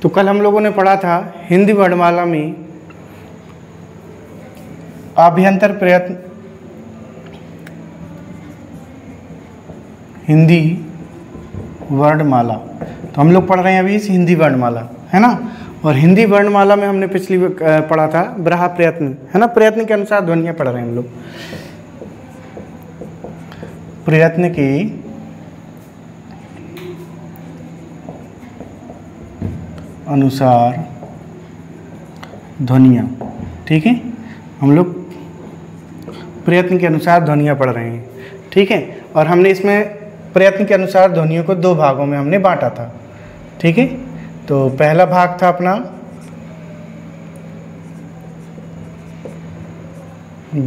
तो कल हम लोगों ने पढ़ा था हिंदी वर्णमाला में आभ्यंतर प्रयत्न, हिंदी वर्णमाला। तो हम लोग पढ़ रहे हैं अभी इस हिंदी वर्णमाला, है ना। और हिंदी वर्णमाला में हमने पिछली पढ़ा था ब्राह प्रयत्न, है ना। प्रयत्न के अनुसार ध्वनियाँ पढ़ रहे हैं हम लोग। प्रयत्न के अनुसार ध्वनियाँ, ठीक है। हम लोग प्रयत्न के अनुसार ध्वनियाँ पढ़ रहे हैं, ठीक है। और हमने इसमें प्रयत्न के अनुसार ध्वनियों को दो भागों में हमने बांटा था, ठीक है। तो पहला भाग था अपना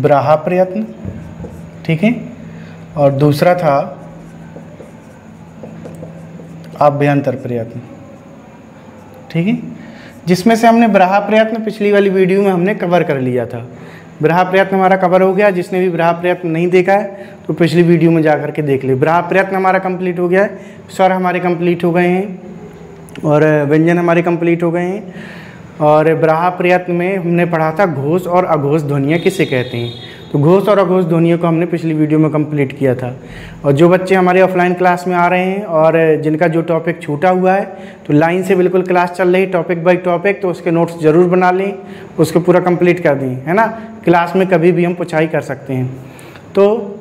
ब्राह प्रयत्न, ठीक है। और दूसरा था आभ्यंतर प्रयत्न, ठीक है। जिसमें से हमने ब्राह प्रयत्न पिछली वाली वीडियो में हमने कवर कर लिया था। ब्राह प्रयत्न हमारा कवर हो गया। जिसने भी ब्राह प्रयत्न नहीं देखा है तो पिछली वीडियो में जा करके देख ले। ब्राह प्रयत्न हमारा कंप्लीट हो गया है, स्वर हमारे कंप्लीट हो गए हैं और व्यंजन हमारे कंप्लीट हो गए हैं। और ब्राह प्रयत्न में हमने पढ़ा था घोष और अघोष ध्वनियाँ किसे कहते हैं। तो घोष और अघोष ध्वनियों को हमने पिछली वीडियो में कंप्लीट किया था। और जो बच्चे हमारे ऑफलाइन क्लास में आ रहे हैं और जिनका जो टॉपिक छूटा हुआ है तो लाइन से बिल्कुल क्लास चल रही, टॉपिक बाय टॉपिक, तो उसके नोट्स ज़रूर बना लें, उसको पूरा कंप्लीट कर दें, है ना। क्लास में कभी भी हम पुछाई कर सकते हैं। तो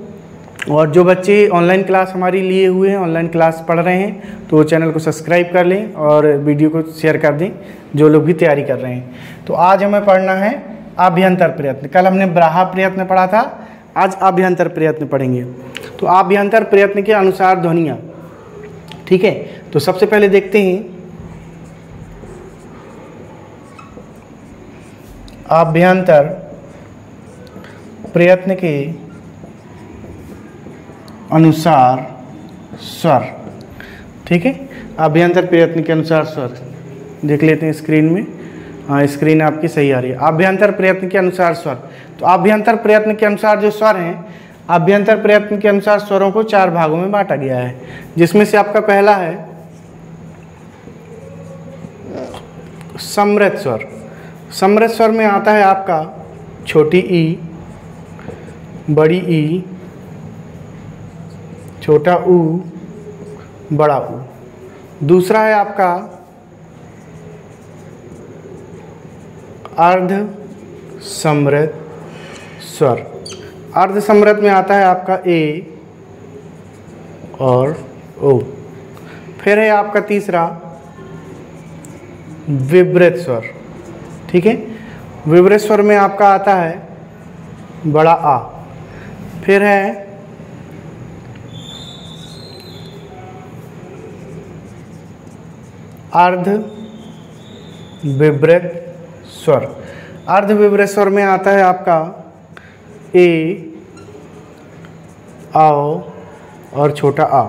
और जो बच्चे ऑनलाइन क्लास हमारी लिए हुए हैं, ऑनलाइन क्लास पढ़ रहे हैं, तो चैनल को सब्सक्राइब कर लें और वीडियो को शेयर कर दें जो लोग भी तैयारी कर रहे हैं। तो आज हमें पढ़ना है आभ्यंतर प्रयत्न। कल हमने ब्राह प्रयत्न पढ़ा था, आज आभ्यंतर प्रयत्न पढ़ेंगे। तो आभ्यंतर प्रयत्न के अनुसार ध्वनियाँ, ठीक है। तो सबसे पहले देखते हैं आभ्यंतर प्रयत्न के अनुसार स्वर, ठीक है। आभ्यंतर प्रयत्न के अनुसार स्वर देख लेते हैं स्क्रीन में। हाँ, स्क्रीन आपकी सही आ रही है। आभ्यंतर प्रयत्न के अनुसार स्वर। तो आभ्यंतर प्रयत्न के अनुसार जो स्वर हैं, आभ्यंतर प्रयत्न के अनुसार स्वरों को 4 भागों में बांटा गया है। जिसमें से आपका पहला है समृद्ध स्वर। समृद्ध स्वर में आता है आपका छोटी ई, बड़ी ई, छोटा ऊ, बड़ा ऊ। दूसरा है आपका अर्ध समृद्ध स्वर। अर्ध समृद्ध में आता है आपका ए और ओ। फिर है आपका तीसरा विवृत स्वर, ठीक है। विवृत स्वर में आपका आता है बड़ा आ। फिर है अर्ध विवृत स्वर। अर्ध विवृत स्वर में आता है आपका ए, आओ और छोटा आ।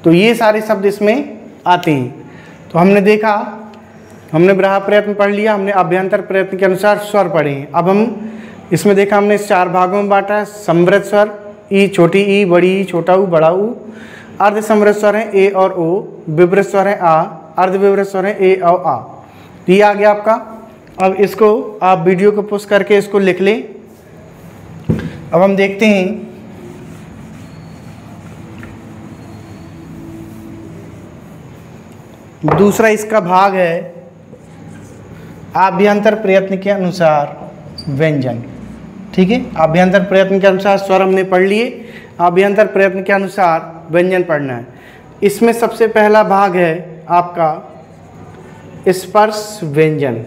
तो ये सारे शब्द इसमें आते हैं। तो हमने देखा, हमने ब्राह प्रयत्न पढ़ लिया, हमने आभ्यंतर प्रयत्न के अनुसार स्वर पढ़े हैं। अब हम इसमें देखा, हमने इस 4 भागों में बांटा है। समृद्ध स्वर ई, छोटी ई, बड़ी ई, छोटा ऊ, बड़ा ऊ। अर्ध समृद्ध स्वर है ए और ओ। विवृत स्वर है आ। अर्ध विवृत स्वर है ए और आ। तो ये आ गया आपका। अब इसको आप वीडियो को पुश करके इसको लिख लें। अब हम देखते हैं दूसरा इसका भाग है आभ्यंतर प्रयत्न के अनुसार व्यंजन, ठीक है। आभ्यंतर प्रयत्न के अनुसार स्वर हमने पढ़ लिए, आभ्यंतर प्रयत्न के अनुसार व्यंजन पढ़ना है। इसमें सबसे पहला भाग है आपका स्पर्श व्यंजन,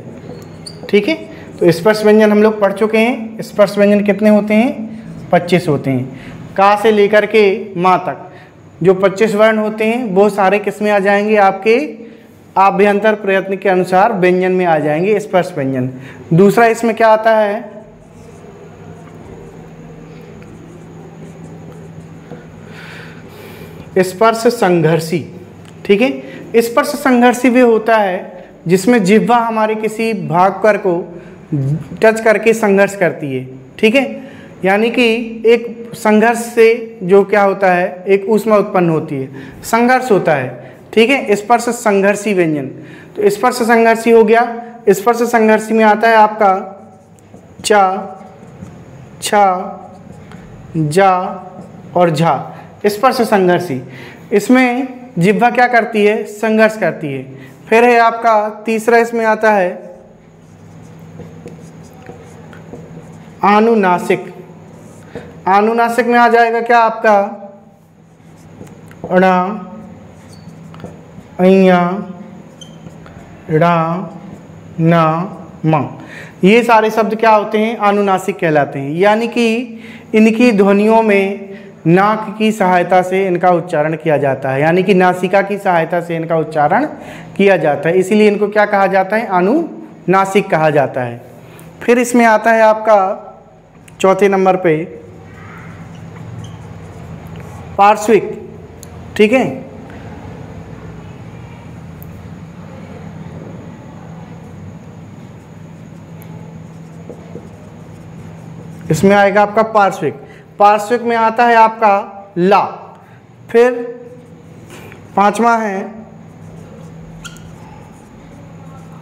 ठीक है। तो स्पर्श व्यंजन हम लोग पढ़ चुके हैं। स्पर्श व्यंजन कितने होते हैं? 25 होते हैं। का से लेकर के माँ तक जो 25 वर्ण होते हैं वो सारे किस में आ जाएंगे? आपके आभ्यंतर प्रयत्न के अनुसार व्यंजन में आ जाएंगे, स्पर्श व्यंजन। दूसरा इसमें क्या आता है? स्पर्श संघर्षी, ठीक है। स्पर्श संघर्षी वे होता है जिसमें जिह्वा हमारे किसी भाग पर को टच करके संघर्ष करती है, ठीक है। यानी कि एक संघर्ष से जो क्या होता है, एक ऊष्मा उत्पन्न होती है, संघर्ष होता है, ठीक है। स्पर्श संघर्षी व्यंजन। तो स्पर्श संघर्षी हो गया। स्पर्श संघर्षी में आता है आपका चा, छा, जा और झा। स्पर्श संघर्षी, इसमें जिह्वा क्या करती है? संघर्ष करती है। फिर है आपका तीसरा, इसमें आता है आनुनासिक। आनुनासिक में आ जाएगा क्या आपका? अड़ा, अइया, ड़ा, ना, मा। ये सारे शब्द क्या होते हैं? आनुनासिक कहलाते हैं। यानी कि इनकी ध्वनियों में नाक की सहायता से इनका उच्चारण किया जाता है, यानी कि नासिका की सहायता से इनका उच्चारण किया जाता है, इसीलिए इनको क्या कहा जाता है? अनुनासिक कहा जाता है। फिर इसमें आता है आपका चौथे नंबर पे पार्श्विक। ठीक है, इसमें आएगा आपका पार्श्विक। पार्श्विक में आता है आपका ला। फिर पांचवा है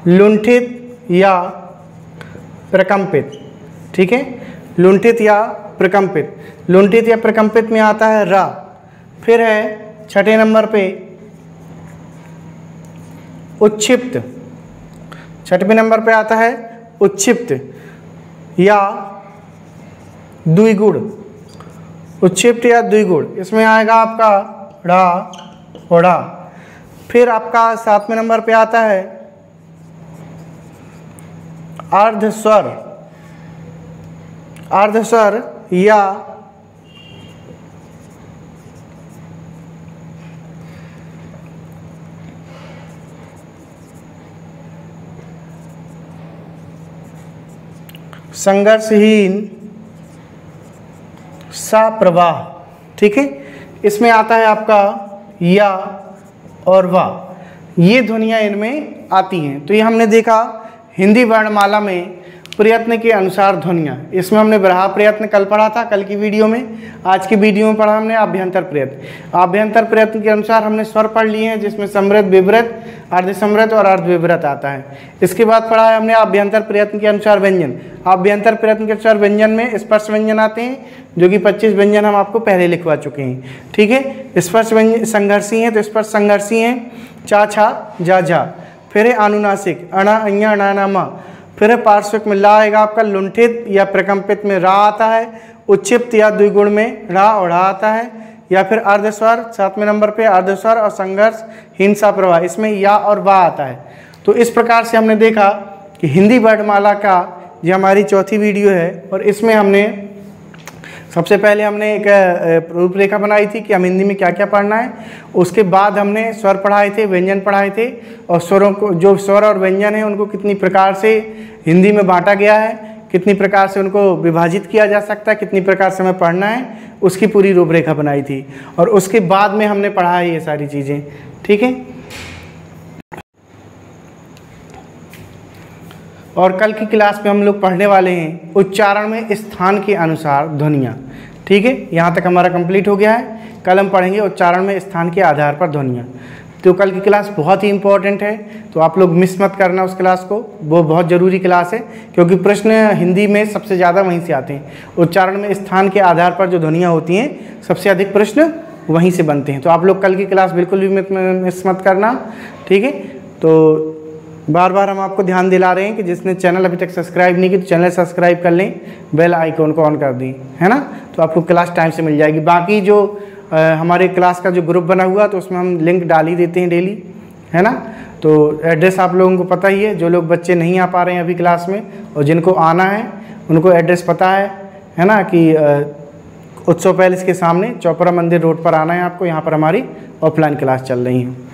लुंठित या प्रकंपित। ठीक है, लुंठित या प्रकंपित। लुंठित या प्रकंपित में आता है रा। फिर है छठे नंबर पे उच्छिप्त। छठवें नंबर पे आता है उच्छिप्त या द्विगुण। उच्छिप्त या द्विगुण, इसमें आएगा आपका ड़ा, ओड़ा। फिर आपका सातवें नंबर पे आता है अर्धस्वर। अर्धस्वर या संघर्षहीन सा प्रवाह। ठीक है, इसमें आता है आपका या और वाह। ये ध्वनियाँ इनमें आती हैं। तो ये हमने देखा हिंदी वर्णमाला में प्रयत्न के अनुसार ध्वनियाँ। इसमें हमने बराह प्रयत्न कल पढ़ा था, कल की वीडियो में। आज की वीडियो में पढ़ा हमने आभ्यंतर प्रयत्न। आभ्यंतर प्रयत्न के अनुसार हमने स्वर पढ़ लिए हैं, जिसमें समृद्ध, विवृत, अर्धसमृद्ध और अर्धविवृत आता है। इसके बाद पढ़ा है हमने आभ्यंतर प्रयत्न के अनुसार व्यंजन। आभ्यंतर प्रयत्न के अनुसार व्यंजन में स्पर्श व्यंजन आते हैं, जो कि 25 व्यंजन हम आपको पहले लिखवा चुके हैं। ठीक है, स्पर्श व्यंजन संघर्षी हैं, तो स्पर्श संघर्षी हैं चा, छा, जा, झा। फिर है अनुनासिक अणा, अइया, अणा, ना, मा। फिर है पार्श्विक में ला आएगा आपका। लुंठित या प्रकंपित में रा आता है। उच्छिप्त या द्विगुण में रा और ढ़ा आता है। या फिर अर्धस्वर, सातवें नंबर पे अर्धस्वर और संघर्ष हिंसा प्रवाह, इसमें या और वा आता है। तो इस प्रकार से हमने देखा कि हिंदी वर्णमाला का ये हमारी चौथी वीडियो है, और इसमें हमने सबसे पहले हमने एक रूपरेखा बनाई थी कि हम हिंदी में क्या क्या पढ़ना है। उसके बाद हमने स्वर पढ़ाए थे, व्यंजन पढ़ाए थे, और स्वरों को, जो स्वर और व्यंजन है उनको कितनी प्रकार से हिंदी में बांटा गया है, कितनी प्रकार से उनको विभाजित किया जा सकता है, कितनी प्रकार से हमें पढ़ना है, उसकी पूरी रूपरेखा बनाई थी। और उसके बाद में हमने पढ़ा है ये सारी चीज़ें। ठीक है, और कल की क्लास में हम लोग पढ़ने वाले हैं उच्चारण में स्थान के अनुसार ध्वनियाँ। ठीक है, यहाँ तक हमारा कंप्लीट हो गया है। कल हम पढ़ेंगे उच्चारण में स्थान के आधार पर ध्वनियाँ। तो कल की क्लास बहुत ही इंपॉर्टेंट है, तो आप लोग मिस मत करना उस क्लास को। वो बहुत ज़रूरी क्लास है, क्योंकि प्रश्न हिंदी में सबसे ज़्यादा वहीं से आते हैं। उच्चारण में स्थान के आधार पर जो ध्वनियाँ होती हैं, सबसे अधिक प्रश्न वहीं से बनते हैं। तो आप लोग कल की क्लास बिल्कुल भी मिस मत करना। ठीक है, तो बार बार हम आपको ध्यान दिला रहे हैं कि जिसने चैनल अभी तक सब्सक्राइब नहीं की, तो चैनल सब्सक्राइब कर लें, बेल आइकॉन को ऑन कर दी, है ना। तो आपको क्लास टाइम से मिल जाएगी। बाकी जो हमारे क्लास का जो ग्रुप बना हुआ, तो उसमें हम लिंक डाल ही देते हैं डेली, है ना। तो एड्रेस आप लोगों को पता ही है। जो लोग बच्चे नहीं आ पा रहे हैं अभी क्लास में, और जिनको आना है उनको एड्रेस पता है ना, कि उत्सव पैलेस के सामने चौपरा मंदिर रोड पर आना है आपको। यहाँ पर हमारी ऑफलाइन क्लास चल रही है।